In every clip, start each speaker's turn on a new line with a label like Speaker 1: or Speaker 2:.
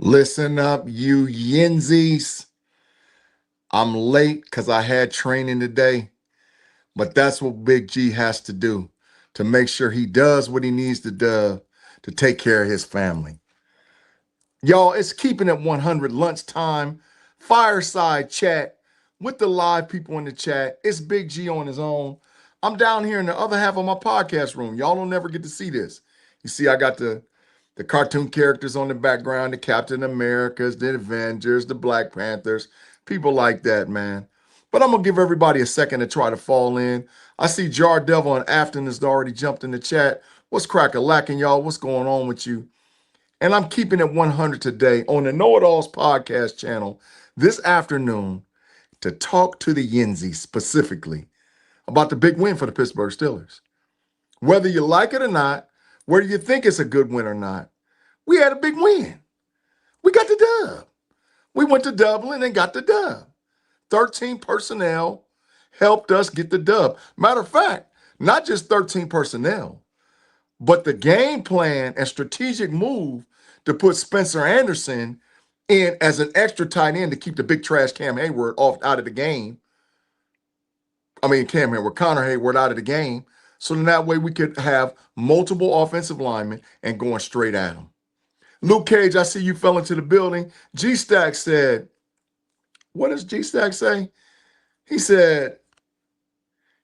Speaker 1: Listen up, you yinzies. I'm late because I had training today, but that's what Big G has to do to make sure he does what he needs to do to take care of his family. Y'all, it's keeping it 100 lunchtime, fireside chat with the live people in the chat. It's Big G on his own. I'm down here in the other half of my podcast room. Y'all don't never get to see this. You see, I got the cartoon characters on the background, the Captain Americas, the Avengers, the Black Panthers, people like that, man. But I'm gonna give everybody a second to try to fall in. I see Jar Devil and Afton has already jumped in the chat. What's crack-a-lacking, y'all? What's going on with you? And I'm keeping it 100 today on the KnoItAllz podcast channel this afternoon to talk to the Yinzies specifically about the big win for the Pittsburgh Steelers. Whether you like it or not, whether you think it's a good win or not, we had a big win. We got the dub. We went to Dublin and got the dub. 13 personnel helped us get the dub. Matter of fact, not just 13 personnel, but the game plan and strategic move to put Spencer Anderson in as an extra tight end to keep the big trash Cam Hayward out of the game. Connor Hayward out of the game. So then that way we could have multiple offensive linemen and going straight at them. Luke Cage, I see you fell into the building. G-Stack said, what does G-Stack say? He said,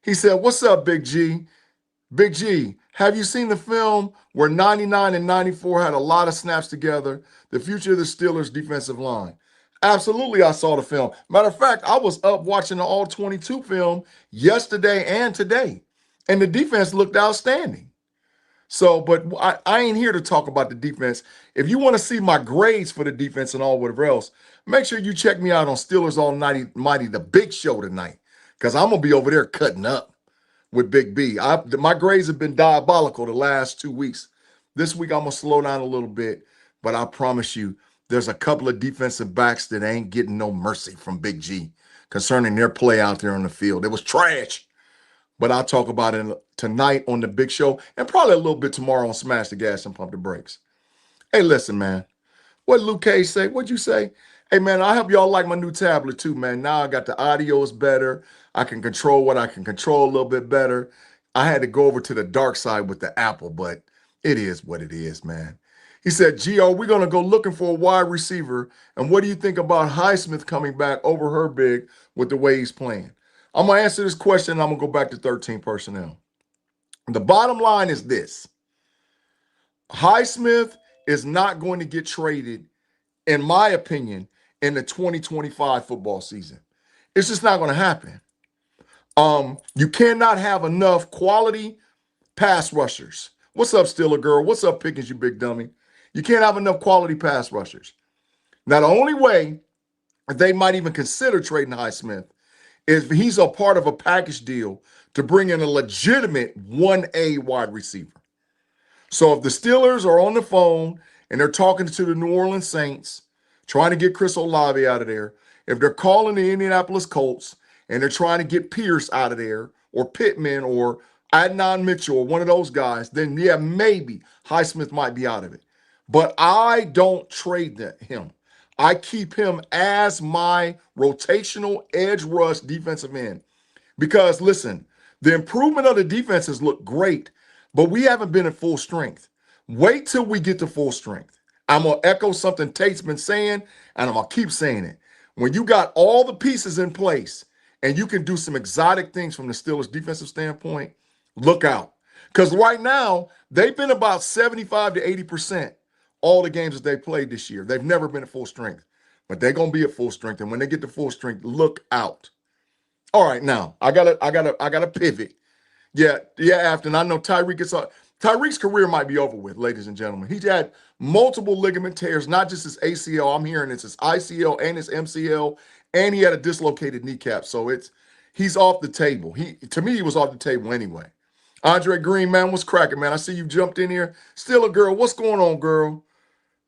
Speaker 1: what's up, Big G? Big G, have you seen the film where 99 and 94 had a lot of snaps together? The future of the Steelers defensive line. Absolutely, I saw the film. Matter of fact, I was up watching the All 22 film yesterday and today, and the defense looked outstanding. So, but I ain't here to talk about the defense. If you want to see my grades for the defense and all whatever else, make sure you check me out on Steelers Almighty, the big show tonight, because I'm going to be over there cutting up with Big B. My grades have been diabolical the last 2 weeks. This week, I'm going to slow down a little bit, but I promise you, there's a couple of defensive backs that ain't getting no mercy from Big G concerning their play out there on the field. It was trash. But I'll talk about it tonight on the big show and probably a little bit tomorrow on Smash the Gas and Pump the Brakes. Hey, listen, man. What did Luke Cage say? What'd you say? Hey, man, I hope y'all like my new tablet too, man. Now I got the audio is better. I can control what I can control a little bit better. I had to go over to the dark side with the Apple, but it is what it is, man. He said, Gio, we're going to go looking for a wide receiver. And what do you think about Highsmith coming back over Herbig with the way he's playing? I'm going to answer this question, and I'm going to go back to 13 personnel. The bottom line is this. Highsmith is not going to get traded, in my opinion, in the 2025 football season. It's just not going to happen. You cannot have enough quality pass rushers. What's up, Steeler Girl? What's up, Pickens, you big dummy? You can't have enough quality pass rushers. Now, the only way they might even consider trading Highsmith is he's a part of a package deal to bring in a legitimate 1A wide receiver. So if the Steelers are on the phone and they're talking to the New Orleans Saints, trying to get Chris Olave out of there, if they're calling the Indianapolis Colts and they're trying to get Pierce out of there, or Pittman, or Adnan Mitchell, or one of those guys, then yeah, maybe Highsmith might be out of it. But I don't trade him. I keep him as my rotational edge rush defensive end. Because, listen, the improvement of the defenses look great, but we haven't been at full strength. Wait till we get to full strength. I'm going to echo something Tate's been saying, and I'm going to keep saying it. When you got all the pieces in place and you can do some exotic things from the Steelers' defensive standpoint, look out. Because right now, they've been about 75 to 80% all the games that they played this year. They've never been at full strength, but they're going to be at full strength. And when they get to full strength, look out. All right, now I gotta pivot. Yeah, Afton. I know Tyreek's career might be over with, ladies and gentlemen. He's had multiple ligament tears, not just his ACL. I'm hearing it's his ICL and his MCL, and he had a dislocated kneecap. So he's off the table. To me, he was off the table anyway. Andre Green, man, what's cracking, man? I see you jumped in here. Still a girl. What's going on, girl?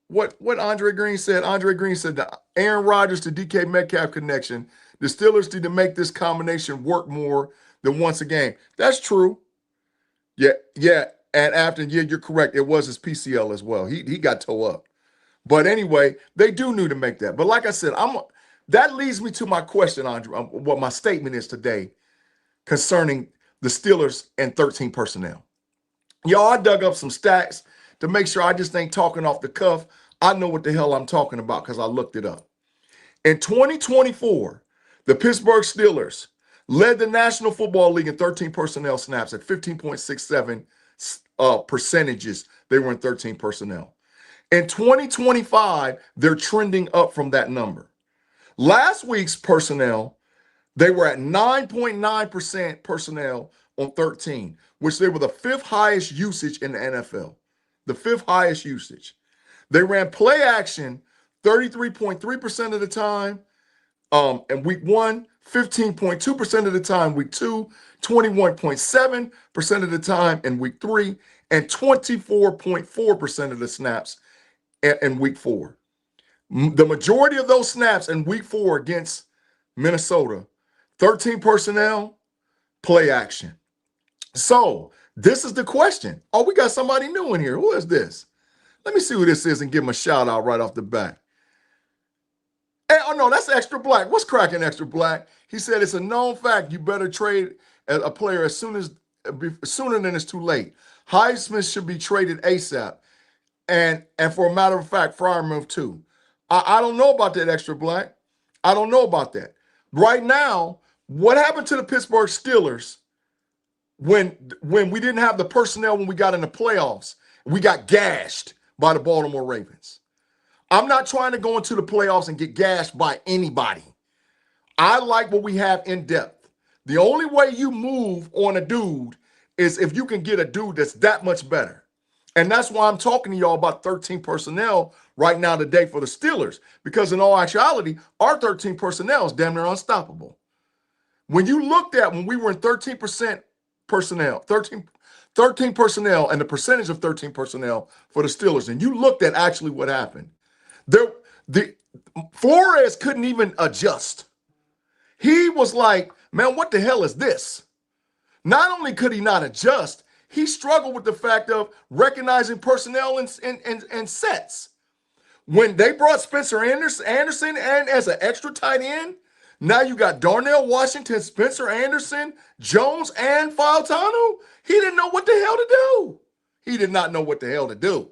Speaker 1: What Andre Green said? Andre Green said the Aaron Rodgers to DK Metcalf connection. The Steelers need to make this combination work more than once a game. That's true. Yeah. And Afton, yeah, you're correct. It was his PCL as well. He got toe up. But anyway, they do need to make that. But like I said, that leads me to my question, Andre, what my statement is today concerning the Steelers and 13 personnel. Y'all, I dug up some stats to make sure I just ain't talking off the cuff. I know what the hell I'm talking about because I looked it up. In 2024, the Pittsburgh Steelers led the National Football League in 13 personnel snaps at 15.67 percentages. They were in 13 personnel. In 2025, they're trending up from that number. Last week's personnel, they were at 9.9% personnel on 13, which they were the fifth highest usage in the NFL. The fifth highest usage. They ran play action 33.3% of the time in week 1, 15.2% of the time week 2, 21.7% of the time in week 3, and 24.4% of the snaps in week 4. The majority of those snaps in week 4 against Minnesota, 13 personnel, play action. So this is the question. Oh, we got somebody new in here. Who is this? Let me see who this is and give him a shout out right off the bat. Hey, oh no, that's Extra Black. What's cracking, Extra Black? He said it's a known fact you better trade a player sooner than it's too late. Highsmith should be traded ASAP. And for a matter of fact, Freiermuth too. I don't know about that, Extra Black. I don't know about that. Right now, what happened to the Pittsburgh Steelers when we didn't have the personnel when we got in the playoffs? We got gashed by the Baltimore Ravens. I'm not trying to go into the playoffs and get gashed by anybody. I like what we have in depth. The only way you move on a dude is if you can get a dude that's that much better. And that's why I'm talking to y'all about 13 personnel right now today for the Steelers, because in all actuality, our 13 personnel is damn near unstoppable. When you looked at when we were in 13% personnel, 13 personnel and the percentage of 13 personnel for the Steelers, and you looked at actually what happened, Flores couldn't even adjust. He was like, man, what the hell is this? Not only could he not adjust, he struggled with the fact of recognizing personnel and sets. When they brought Spencer Anderson and as an extra tight end, now you got Darnell Washington, Spencer Anderson, Jones, and Fautanu. He didn't know what the hell to do. He did not know what the hell to do.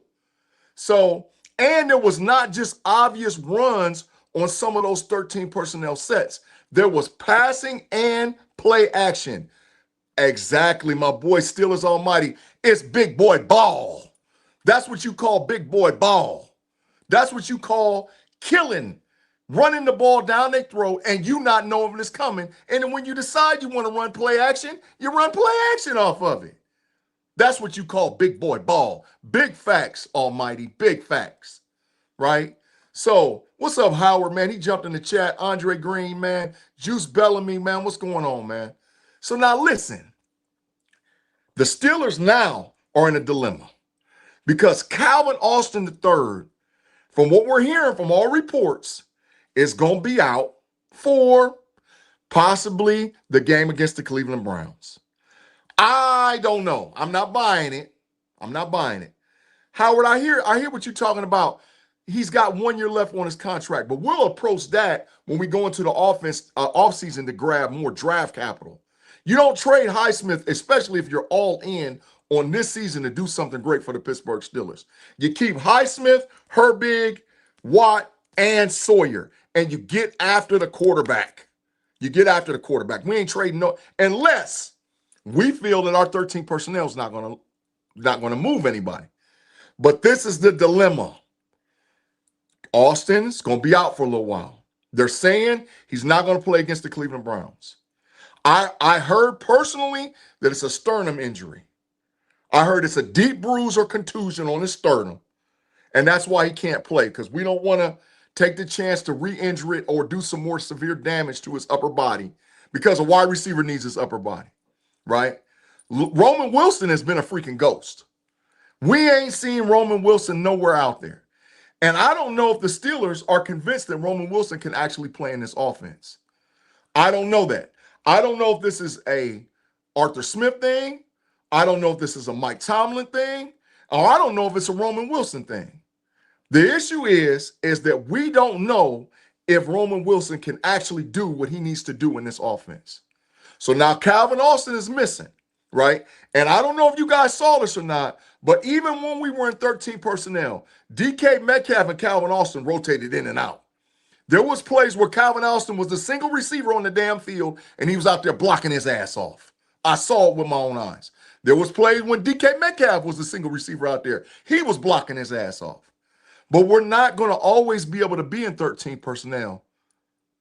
Speaker 1: So, and there was not just obvious runs on some of those 13 personnel sets. There was passing and play action. Exactly, my boy Steelers Almighty. It's big boy ball. That's what you call big boy ball. That's what you call killing, running the ball down their throat and you not knowing it's coming. And then when you decide you want to run play action, you run play action off of it. That's what you call big boy ball. Big facts, Almighty, big facts, right? So what's up, Howard, man? He jumped in the chat. Andre Green, man. Juice Bellamy, man. What's going on, man? So now listen, the Steelers now are in a dilemma because Calvin Austin III, from what we're hearing from all reports, is going to be out for possibly the game against the Cleveland Browns. I don't know. I'm not buying it. I'm not buying it. Howard, I hear what you're talking about. He's got 1 year left on his contract, but we'll approach that when we go into the offseason to grab more draft capital. You don't trade Highsmith, especially if you're all in on this season to do something great for the Pittsburgh Steelers. You keep Highsmith, Herbig, Watt, and Sawyer, and you get after the quarterback. You get after the quarterback. We ain't trading no, unless we feel that our 13 personnel is not going to move anybody. But this is the dilemma. Austin's going to be out for a little while. They're saying he's not going to play against the Cleveland Browns. I heard personally that it's a sternum injury. I heard it's a deep bruise or contusion on his sternum, and that's why he can't play, because we don't want to take the chance to re-injure it or do some more severe damage to his upper body, because a wide receiver needs his upper body, right? Roman Wilson has been a freaking ghost. We ain't seen Roman Wilson nowhere out there. And I don't know if the Steelers are convinced that Roman Wilson can actually play in this offense. I don't know that. I don't know if this is a Arthur Smith thing. I don't know if this is a Mike Tomlin thing. Or I don't know if it's a Roman Wilson thing. The issue is that we don't know if Roman Wilson can actually do what he needs to do in this offense. So now Calvin Austin is missing, right? And I don't know if you guys saw this or not, but even when we were in 13 personnel, DK Metcalf and Calvin Austin rotated in and out. There was plays where Calvin Austin was the single receiver on the damn field, and he was out there blocking his ass off. I saw it with my own eyes. There was plays when DK Metcalf was the single receiver out there. He was blocking his ass off. But we're not going to always be able to be in 13 personnel,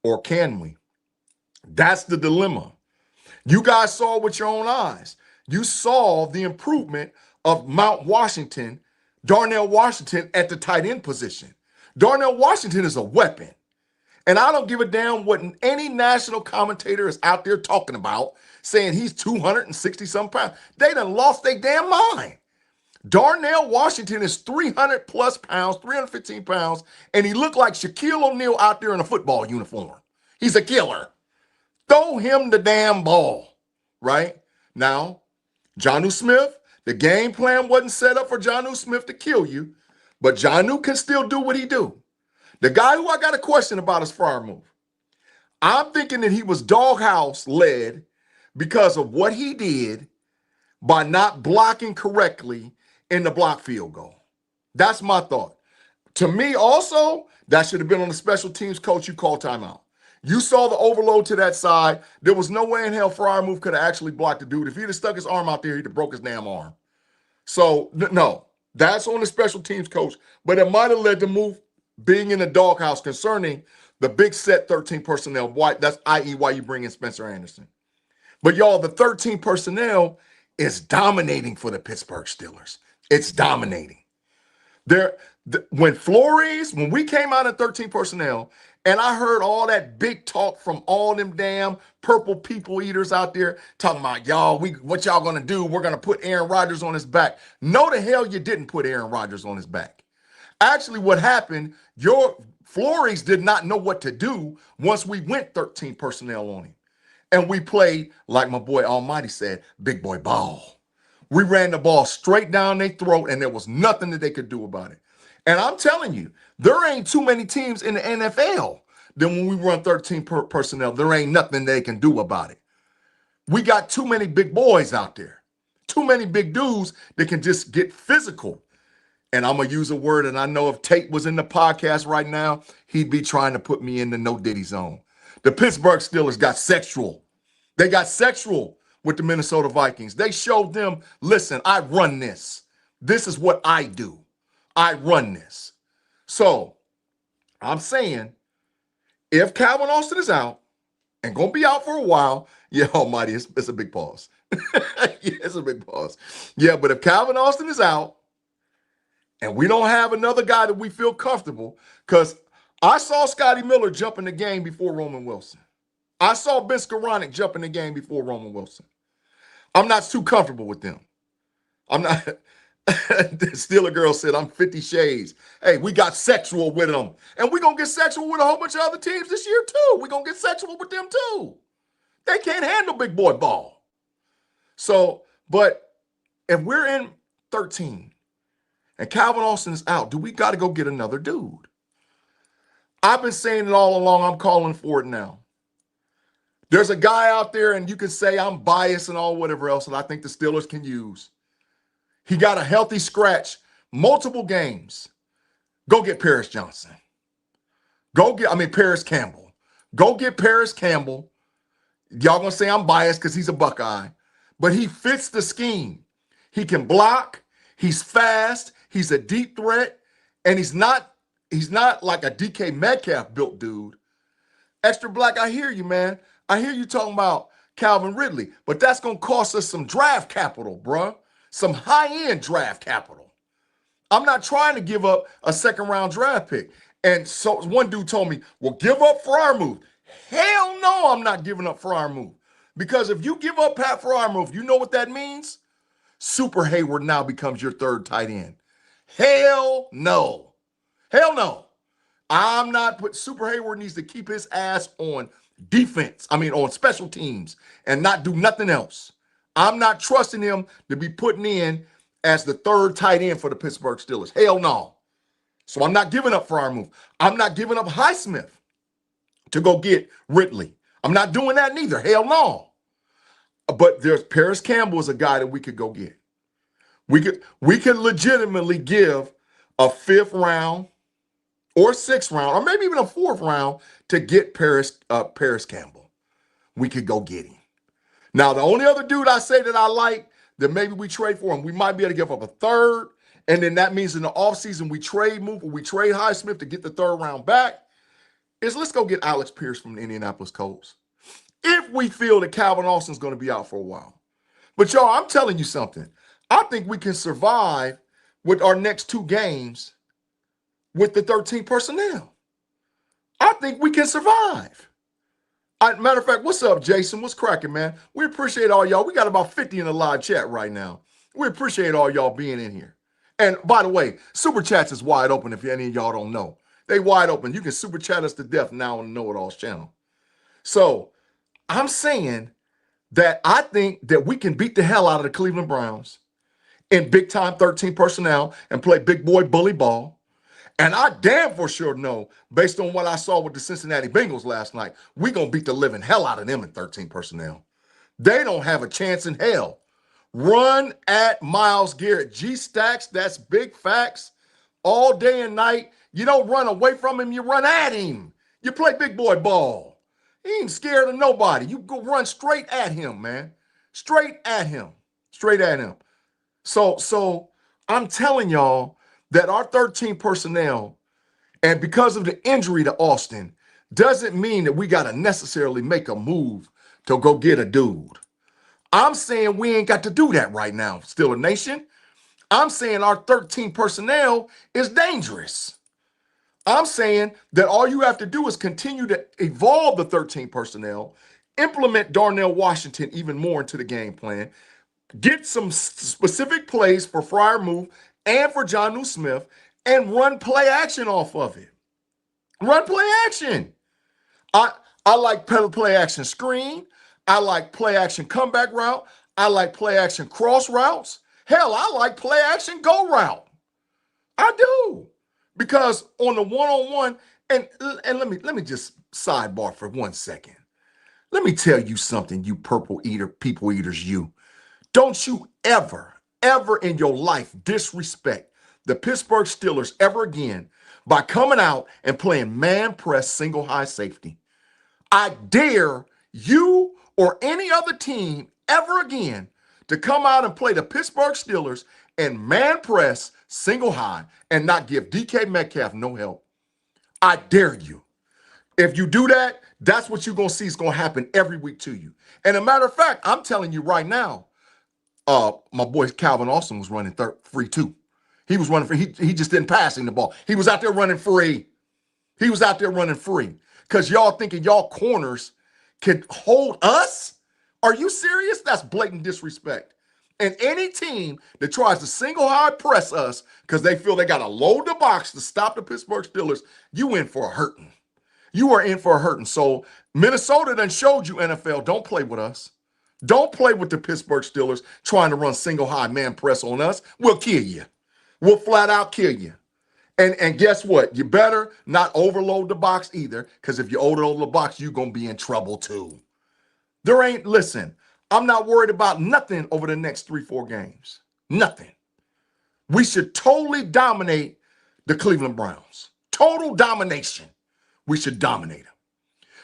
Speaker 1: or can we? That's the dilemma. You guys saw with your own eyes. You saw the improvement of Mount Washington, Darnell Washington at the tight end position. Darnell Washington is a weapon. And I don't give a damn what any national commentator is out there talking about, saying he's 260-some pounds. They done lost their damn mind. Darnell Washington is 300 plus pounds, 315 pounds, and he looked like Shaquille O'Neal out there in a football uniform. He's a killer. Throw him the damn ball, right? Now, Jonnu Smith, the game plan wasn't set up for Jonnu Smith to kill you, but Jonnu can still do what he do. The guy who I got a question about is Freiermuth. I'm thinking that he was doghouse led because of what he did by not blocking correctly in the block field goal. That's my thought. To me, also, that should have been on the special teams coach. You called timeout. You saw the overload to that side. There was no way in hell Freiermuth could have actually blocked the dude. If he'd have stuck his arm out there, he'd have broke his damn arm. So, no, that's on the special teams coach. But it might have led to move being in the doghouse concerning the big set 13 personnel. Why, that's i.e. why you bring in Spencer Anderson. But y'all, the 13 personnel is dominating for the Pittsburgh Steelers. It's dominating. When we came out in 13 personnel, and I heard all that big talk from all them damn purple people eaters out there talking about, y'all, what y'all gonna do? We're gonna put Aaron Rodgers on his back. No, the hell you didn't put Aaron Rodgers on his back. Actually, what happened, your Flores did not know what to do once we went 13 personnel on him. And we played, like my boy Almighty said, big boy ball. We ran the ball straight down their throat, and there was nothing that they could do about it. And I'm telling you, there ain't too many teams in the NFL that when we run 13 personnel, there ain't nothing they can do about it. We got too many big boys out there, too many big dudes that can just get physical. And I'm going to use a word, and I know if Tate was in the podcast right now, he'd be trying to put me in the no Diddy zone. The Pittsburgh Steelers got sexual. They got sexual with the Minnesota Vikings. They showed them, listen, I run this. This is what I do. I run this. So I'm saying if Calvin Austin is out and going to be out for a while, yeah, Almighty, it's a big pause. Yeah, it's a big pause. Yeah, but if Calvin Austin is out and we don't have another guy that we feel comfortable, because I saw Scotty Miller jump in the game before Roman Wilson. I saw Ben Skoranek jump in the game before Roman Wilson. I'm not too comfortable with them. I'm not. The Steeler girl said, I'm 50 shades. Hey, we got sexual with them. And we're going to get sexual with a whole bunch of other teams this year, too. We're going to get sexual with them, too. They can't handle big boy ball. So, but if we're in 13 and Calvin Austin is out, do we got to go get another dude? I've been saying it all along. I'm calling for it now. There's a guy out there, and you can say I'm biased and all whatever else, and I think the Steelers can use. He got a healthy scratch, multiple games. Go get Paris Johnson. Paris Campbell. Go get Paris Campbell. Y'all gonna say I'm biased because he's a Buckeye, but he fits the scheme. He can block. He's fast. He's a deep threat, and he's not like a DK Metcalf built dude. Extra Black, I hear you, man. I hear you talking about Calvin Ridley, but that's gonna cost us some draft capital, bruh. Some high-end draft capital. I'm not trying to give up a second-round draft pick. And so one dude told me, well, give up Freiermuth. Hell no, I'm not giving up Freiermuth. Because if you give up Pat Freiermuth, you know what that means? Super Hayward now becomes your third tight end. Hell no. Hell no. I'm not, but Super Hayward needs to keep his ass on defense. On special teams and not do nothing else. I'm not trusting him to be putting in as the third tight end for the Pittsburgh Steelers. Hell no. So I'm not giving up Freiermuth. I'm not giving up Highsmith to go get Ridley. I'm not doing that neither. Hell no. But there's Paris Campbell is a guy that we could go get. We could legitimately give a 5th round or 6th round, or maybe even a 4th round to get Paris Campbell. We could go get him. Now, the only other dude I say that I like that maybe we trade for him, we might be able to give up a 3rd, and then that means in the offseason we trade Highsmith to get the 3rd round back, is let's go get Alex Pierce from the Indianapolis Colts. If we feel that Calvin Austin's going to be out for a while. But y'all, I'm telling you something. I think we can survive with our next 2 games with the 13 personnel. I think we can survive. Matter of fact, what's up, Jason? What's cracking, man? We appreciate all y'all. We got about 50 in the live chat right now. We appreciate all y'all being in here. And by the way, Super Chats is wide open if any of y'all don't know. They wide open. You can Super Chat us to death now on the KnoItAllz channel. So I'm saying that I think that we can beat the hell out of the Cleveland Browns in big-time 13 personnel and play big boy bully ball. And I damn for sure know, based on what I saw with the Cincinnati Bengals last night, we're going to beat the living hell out of them in 13 personnel. They don't have a chance in hell. Run at Myles Garrett. G-Stacks, that's big facts. All day and night. You don't run away from him, you run at him. You play big boy ball. He ain't scared of nobody. You go run straight at him, man. Straight at him. Straight at him. So I'm telling y'all that our 13 personnel, and because of the injury to Austin, doesn't mean that we got to necessarily make a move to go get a dude. I'm saying we ain't got to do that right now, Steeler Nation. I'm saying our 13 personnel is dangerous. I'm saying that all you have to do is continue to evolve the 13 personnel, implement Darnell Washington even more into the game plan, get some specific plays for Freiermuth and for Jonnu Smith, and run play action off of it. Run play action. I like play action screen. I like play action comeback route. I like play action cross routes. Hell, I like play action go route. I do. Because on the one-on-one, and let me just sidebar for 1 second. Let me tell you something, you people eaters, you. Don't you ever in your life disrespect the Pittsburgh Steelers ever again by coming out and playing man press single high safety. I dare you or any other team ever again to come out and play the Pittsburgh Steelers and man press single high and not give DK Metcalf no help. I dare you. If you do that, that's what you're going to see is going to happen every week to you. And a matter of fact, I'm telling you right now, my boy Calvin Austin was running free too. He was running free. He just didn't passing the ball. He was out there running free. He was out there running free. Because y'all thinking y'all corners can hold us? Are you serious? That's blatant disrespect. And any team that tries to single high press us because they feel they got to load the box to stop the Pittsburgh Steelers, you in for a hurting. You are in for a hurting. So Minnesota done showed you, NFL, don't play with us. Don't play with the Pittsburgh Steelers trying to run single high man press on us. We'll kill you. We'll flat out kill you. And guess what? You better not overload the box either, because if you overload the box, you're going to be in trouble too. Listen, I'm not worried about nothing over the next 3-4 games. Nothing. We should totally dominate the Cleveland Browns. Total domination. We should dominate them.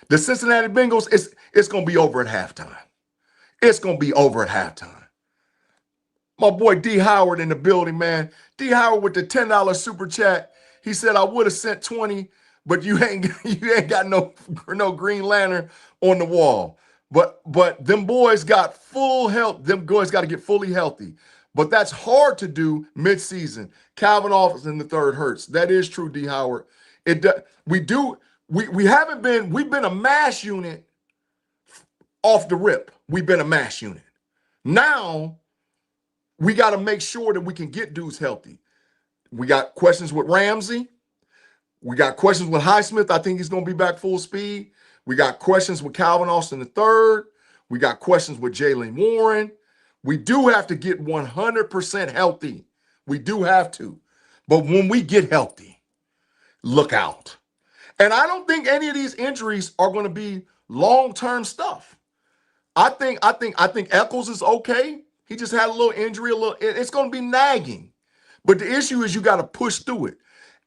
Speaker 1: The Cincinnati Bengals, it's going to be over at halftime. It's going to be over at halftime. My boy D. Howard in the building, man. D. Howard with the $10 super chat. He said, I would have sent 20, but you ain't got no Green Lantern on the wall. But them boys got full health. Them boys got to get fully healthy. But that's hard to do mid-season. Calvin Austin in the third hurts. That is true, D. Howard. We've been a mash unit off the rip. We've been a mash unit. Now, we got to make sure that we can get dudes healthy. We got questions with Ramsey. We got questions with Highsmith. I think he's going to be back full speed. We got questions with Calvin Austin III. We got questions with Jaylen Warren. We do have to get 100% healthy. We do have to. But when we get healthy, look out. And I don't think any of these injuries are going to be long-term stuff. I think Eccles is okay. He just had a little injury, it's going to be nagging. But the issue is you got to push through it.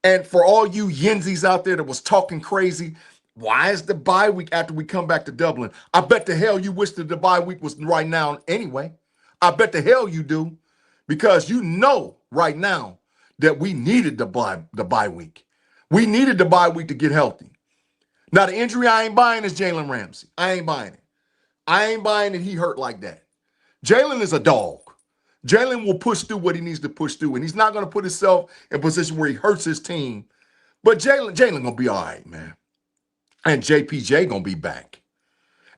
Speaker 1: And for all you Yenzies out there that was talking crazy, why is the bye week after we come back to Dublin? I bet the hell you wish that the bye week was right now anyway. I bet the hell you do, because you know right now that we needed the bye week. We needed the bye week to get healthy. Now, the injury I ain't buying is Jalen Ramsey. I ain't buying it. I ain't buying it. He hurt like that. Jalen is a dog. Jalen will push through what he needs to push through, and he's not going to put himself in a position where he hurts his team. But Jalen going to be all right, man. And JPJ going to be back.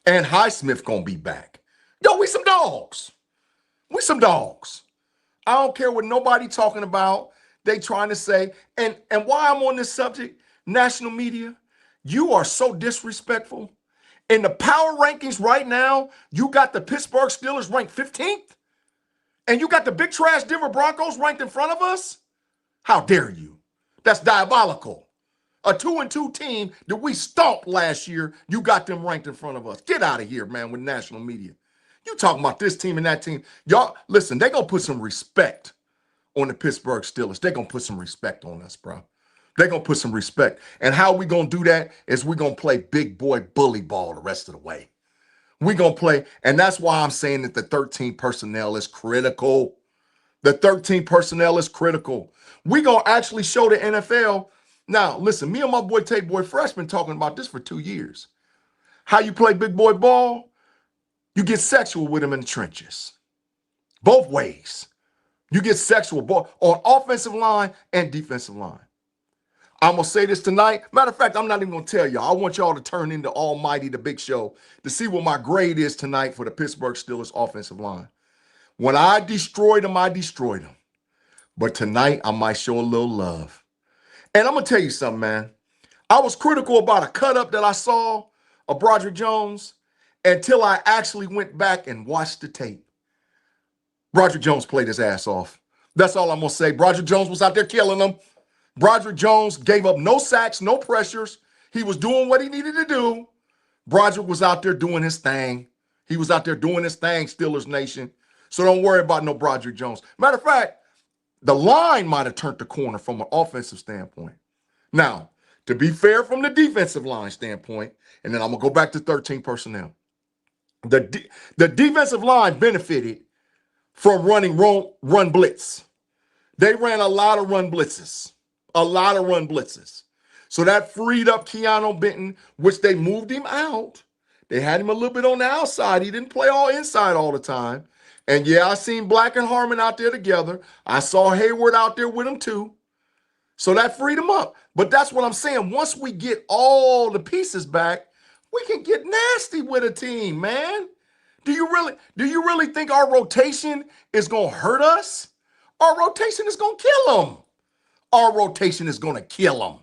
Speaker 1: And Highsmith going to be back. Yo, we some dogs. We some dogs. I don't care what nobody talking about. They trying to say, and why I'm on this subject, national media, you are so disrespectful. In the power rankings right now, you got the Pittsburgh Steelers ranked 15th, and you got the big trash Denver Broncos ranked in front of us? How dare you? That's diabolical. A 2-2 team that we stomped last year, you got them ranked in front of us. Get out of here, man, with national media. You talking about this team and that team. Y'all, listen, they're going to put some respect on the Pittsburgh Steelers. They're going to put some respect on us, bro. They're going to put some respect. And how we going to do that is we're going to play big boy bully ball the rest of the way. We're going to play, and that's why I'm saying that the 13 personnel is critical. The 13 personnel is critical. We're going to actually show the NFL. Now, listen, me and my boy Tate Boy Fresh been talking about this for 2 years. How you play big boy ball? You get sexual with them in the trenches. Both ways. You get sexual ball on offensive line and defensive line. I'm going to say this tonight. Matter of fact, I'm not even going to tell y'all. I want y'all to turn into Almighty, the Big Show, to see what my grade is tonight for the Pittsburgh Steelers offensive line. When I destroyed them, I destroyed them. But tonight, I might show a little love. And I'm going to tell you something, man. I was critical about a cut-up that I saw of Broderick Jones until I actually went back and watched the tape. Broderick Jones played his ass off. That's all I'm going to say. Broderick Jones was out there killing them. Broderick Jones gave up no sacks, no pressures. He was doing what he needed to do. Broderick was out there doing his thing. He was out there doing his thing, Steelers Nation. So don't worry about no Broderick Jones. Matter of fact, the line might have turned the corner from an offensive standpoint. Now, to be fair from the defensive line standpoint, and then I'm going to go back to 13 personnel. The defensive line benefited from running run blitz. They ran a lot of run blitzes. So that freed up Keanu Benton, which they moved him out. They had him a little bit on the outside. He didn't play all inside all the time. And yeah, I seen Black and Harmon out there together. I saw Hayward out there with him too. So that freed him up. But that's what I'm saying. Once we get all the pieces back, we can get nasty with a team, man. Do you really think our rotation is going to hurt us? Our rotation is going to kill them. Our rotation is going to kill them.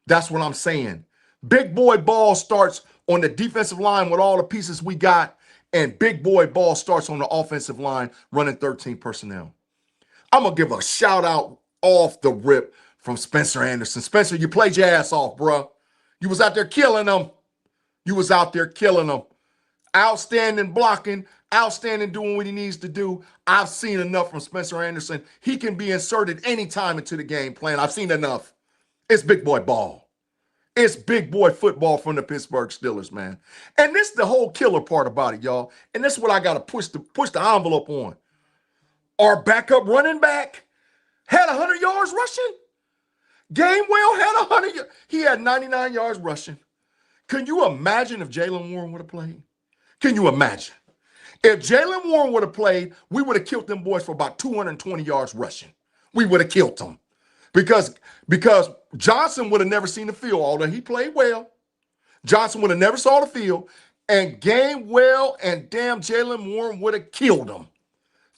Speaker 1: That's what I'm saying. Big boy ball starts on the defensive line with all the pieces we got, and big boy ball starts on the offensive line running 13 personnel. I'm going to give a shout out off the rip from Spencer Anderson. Spencer, you played your ass off, bro. You was out there killing them. Outstanding blocking, outstanding doing what he needs to do. I've seen enough from Spencer Anderson. He can be inserted anytime into the game plan. I've seen enough. It's big boy ball. It's big boy football from the Pittsburgh Steelers, man. And this is the whole killer part about it, y'all. And this is what I got to push the envelope on. Our backup running back had 100 yards rushing. Gainwell had 100 yards. He had 99 yards rushing. Can you imagine if Jaylen Warren would have played? Can you imagine? If Jaylen Warren would have played, we would have killed them boys for about 220 yards rushing. We would have killed them. Because Johnson would have never seen the field, although he played well. Johnson would have never saw the field. And Gainwell and damn Jaylen Warren would have killed them.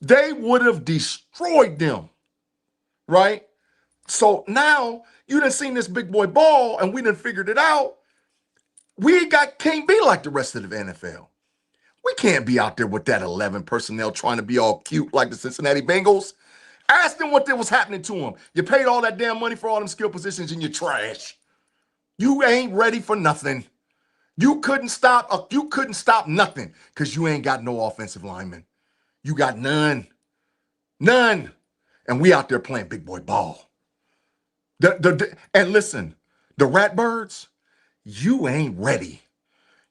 Speaker 1: They would have destroyed them, right? So now you done seen this big boy ball and we done figured it out. Can't be like the rest of the NFL. We can't be out there with that 11 personnel trying to be all cute like the Cincinnati Bengals. Ask them what was happening to them. You paid all that damn money for all them skill positions and you're trash. You ain't ready for nothing. You couldn't stop nothing because you ain't got no offensive linemen. You got none. None. And we out there playing big boy ball. And listen, the Ratbirds, you ain't ready.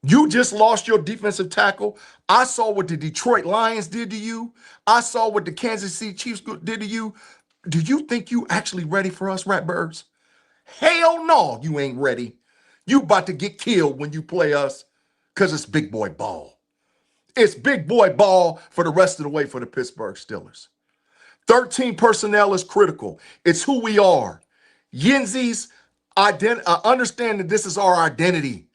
Speaker 1: You just lost your defensive tackle. I saw what the Detroit Lions did to you. I saw what the Kansas City Chiefs did to you. Do you think you actually ready for us, Ratbirds? Hell no, you ain't ready. You about to get killed when you play us because it's big boy ball. It's big boy ball for the rest of the way for the Pittsburgh Steelers. 13 personnel is critical. It's who we are. Yinzi's understand that this is our identity.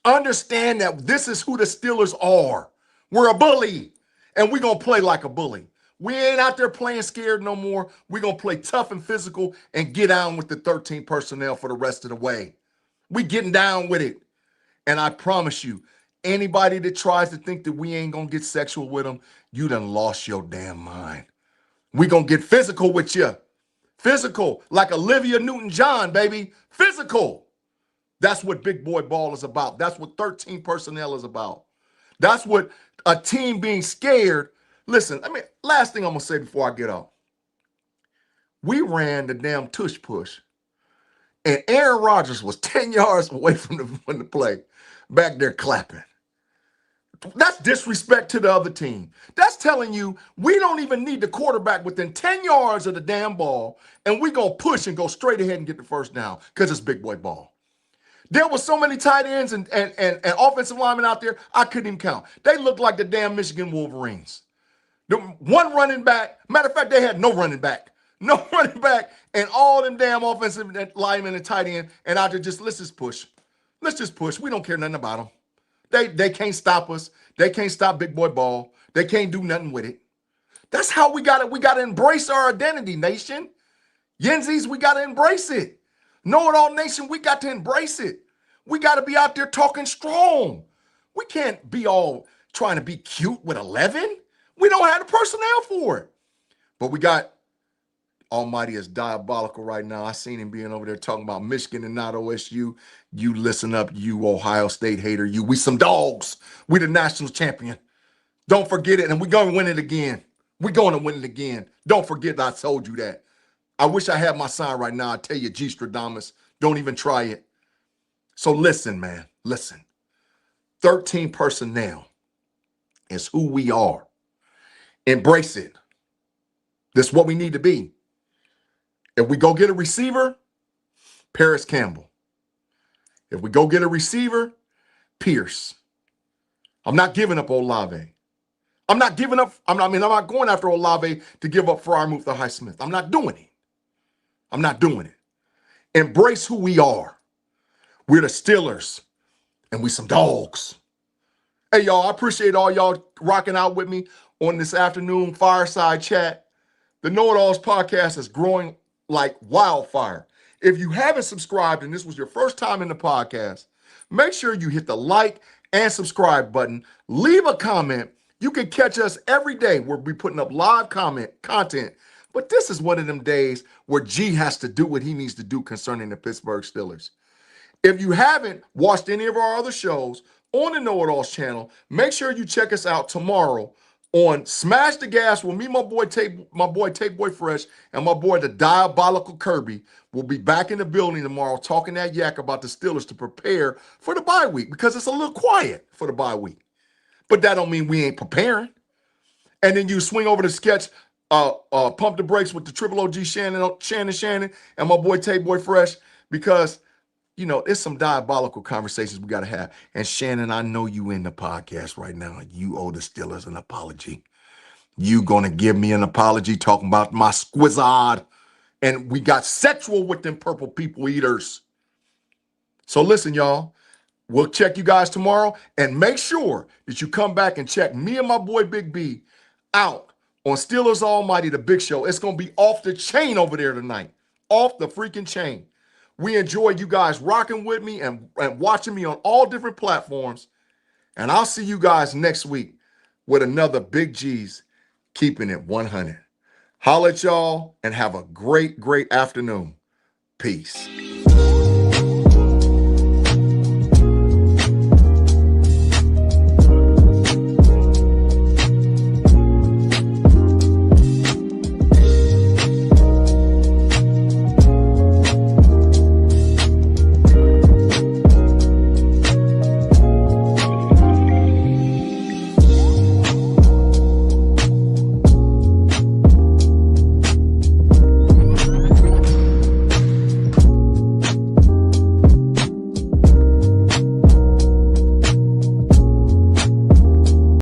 Speaker 1: Understand that this is who the Steelers are. We're a bully, and we're going to play like a bully. We ain't out there playing scared no more. We're going to play tough and physical and get down with the 13 personnel for the rest of the way. We getting down with it. And I promise you, anybody that tries to think that we ain't going to get sexual with them, you done lost your damn mind. We going to get physical with you. Physical, like Olivia Newton-John, baby. Physical. That's what big boy ball is about. That's what 13 personnel is about. That's what a team being scared. Listen, last thing I'm going to say before I get off. We ran the damn tush push, and Aaron Rodgers was 10 yards away from the play, back there clapping. That's disrespect to the other team. That's telling you we don't even need the quarterback within 10 yards of the damn ball, and we're going to push and go straight ahead and get the first down because it's big boy ball. There were so many tight ends and offensive linemen out there, I couldn't even count. They looked like the damn Michigan Wolverines. The one running back, matter of fact, they had no running back. No running back, and all them damn offensive linemen and tight end, and out there let's just push. Let's just push. We don't care nothing about them. They can't stop us. They can't stop big boy ball. They can't do nothing with it. That's how we got it. We got to embrace our identity, nation. Yinzies, we got to embrace it. KnoItAllz Nation, we got to embrace it. We got to be out there talking strong. We can't be all trying to be cute with 11. We don't have the personnel for it. But we got Almighty is diabolical right now. I seen him being over there talking about Michigan and not OSU. You listen up, you Ohio State hater. We some dogs. We the national champion. Don't forget it, and we're going to win it again. We're going to win it again. Don't forget that I told you that. I wish I had my sign right now. I tell you, G. Stradamus, don't even try it. So listen, man, listen. 13 personnel is who we are. Embrace it. This is what we need to be. If we go get a receiver, Paris Campbell. If we go get a receiver, Pierce. I'm not giving up Olave. I'm not giving up. I'm not going after Olave to give up Freiermuth or Highsmith. I'm not doing it. I'm not doing it. Embrace who we are. We're the Steelers, and we some dogs. Hey, y'all, I appreciate all y'all rocking out with me on this afternoon fireside chat. The KnoItAllz podcast is growing like wildfire. If you haven't subscribed and this was your first time in the podcast, make sure you hit the like and subscribe button. Leave a comment. You can catch us every day. We'll be putting up live content. But this is one of them days where G has to do what he needs to do concerning the Pittsburgh Steelers. If you haven't watched any of our other shows on the KnoItAllz channel, make sure you check us out tomorrow on Smash the Gas with me, my boy Take Boy Fresh, and my boy the Diabolical Kirby. Will be back in the building tomorrow talking that yak about the Steelers to prepare for the bye week because it's a little quiet for the bye week. But that don't mean we ain't preparing. And then you swing over to sketch Pump the Brakes with the Triple OG Shannon, and my boy Take Boy Fresh because it's some diabolical conversations we got to have. And Shannon, I know you in the podcast right now. You owe the Steelers an apology. You going to give me an apology talking about my squizzard. And we got sexual with them purple people eaters. So listen, y'all. We'll check you guys tomorrow. And make sure that you come back and check me and my boy Big B out on Steelers Almighty, the big show. It's going to be off the chain over there tonight. Off the freaking chain. We enjoy you guys rocking with me and watching me on all different platforms. And I'll see you guys next week with another Big G's keeping it 100. Holla at y'all and have a great, great afternoon. Peace.